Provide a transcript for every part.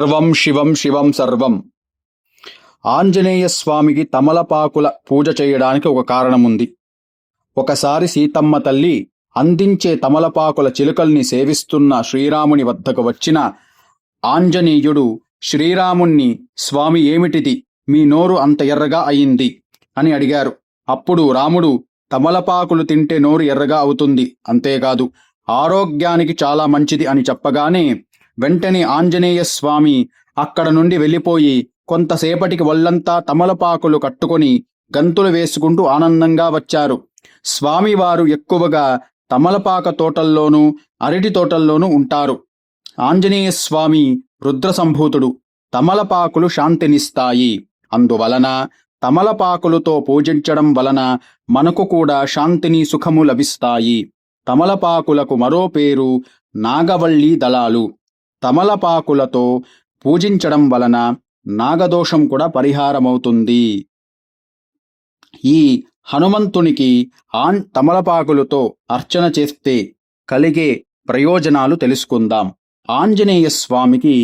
సర్వం శివం శివం సర్వం. ఆంజనేయ స్వామికి తమలపాకుల పూజ చేయడానికి ఒక కారణం ఉంది. ఒకసారి సీతమ్మ తల్లి అందించే తమలపాకుల చిలుకల్ని సేవిస్తున్న శ్రీరాముని వద్దకు వచ్చిన ఆంజనేయుడు శ్రీరాముణ్ణి, స్వామి ఏమిటిది, మీ నోరు అంత ఎర్రగా అయింది అని అడిగారు. అప్పుడు రాముడు, తమలపాకులు తింటే నోరు ఎర్రగా అవుతుంది, అంతేకాదు ఆరోగ్యానికి చాలా మంచిది అని చెప్పగానే వెంటనే ఆంజనేయ స్వామి అక్కడ నుండి వెళ్ళిపోయి కొంతసేపటికి ఒళ్ళంతా తమలపాకులు కట్టుకొని గంతులు వేసుకుంటూ ఆనందంగా వచ్చారు. స్వామివారు ఎక్కువగా తమలపాక తోటల్లోనూ అరటి తోటల్లోనూ ఉంటారు. ఆంజనేయ స్వామి రుద్ర సంభూతుడు. తమలపాకులు శాంతినిస్తాయి. అందువలన తమలపాకులతో పూజించడం వలన మనకు కూడా శాంతిని, సుఖము లభిస్తాయి. తమలపాకులకు మరో పేరు నాగవల్లి దళాలు. తమలపాకులతో పూజించడం వలన నాగదోషం కూడా పరిహారమవుతుంది. ఈ హనుమంతునికి తమలపాకులతో అర్చన చేస్తే కలిగే ప్రయోజనాలు తెలుసుకుందాం. ఆంజనేయ స్వామికి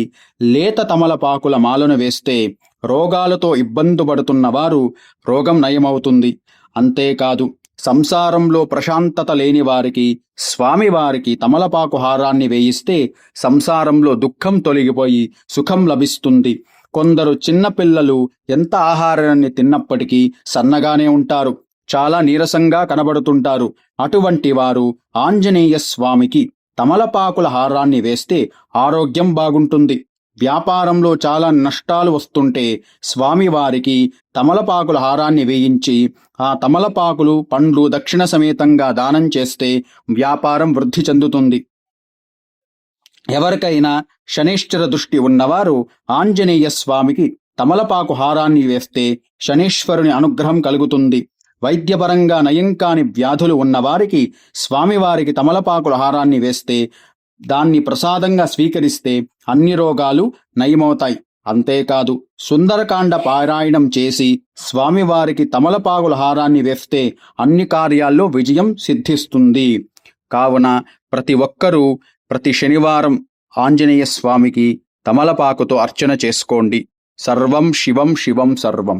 లేత తమలపాకుల మాలను వేస్తే రోగాలతో ఇబ్బంది పడుతున్న వారు రోగం నయమవుతుంది. అంతేకాదు సంసారంలో ప్రశాంతత లేని వారికి స్వామివారికి తమలపాకు హారాన్ని వేయిస్తే సంసారంలో దుఃఖం తొలగిపోయి సుఖం లభిస్తుంది. కొందరు చిన్నపిల్లలు ఎంత ఆహారాన్ని తిన్నప్పటికీ సన్నగానే ఉంటారు, చాలా నీరసంగా కనబడుతుంటారు. అటువంటి వారు ఆంజనేయ స్వామికి తమలపాకుల హారాన్ని వేస్తే ఆరోగ్యం బాగుంటుంది. వ్యాపారంలో చాలా నష్టాలు వస్తుంటే స్వామివారికి తమలపాకుల హారాన్ని వేయించి ఆ తమలపాకులు, పండ్లు దక్షిణ సమేతంగా దానం చేస్తే వ్యాపారం వృద్ధి చెందుతుంది. ఎవరికైనా శనీశ్వర దృష్టి ఉన్నవారు ఆంజనేయ స్వామికి తమలపాకు హారాన్ని వేస్తే శనీశ్వరుని అనుగ్రహం కలుగుతుంది. వైద్యపరంగా నయం కాని వ్యాధులు ఉన్నవారికి స్వామివారికి తమలపాకుల హారాన్ని వేస్తే, దాన్ని ప్రసాదంగా స్వీకరిస్తే అన్ని రోగాలు నయమవుతాయి. అంతేకాదు సుందరకాండ పారాయణం చేసి స్వామివారికి తమలపాకుల హారాన్ని వేస్తే అన్ని కార్యాల్లో విజయం సిద్ధిస్తుంది. కావున ప్రతి ఒక్కరూ ప్రతి శనివారం ఆంజనేయ స్వామికి తమలపాకుతో అర్చన చేసుకోండి. సర్వం శివం శివం సర్వం.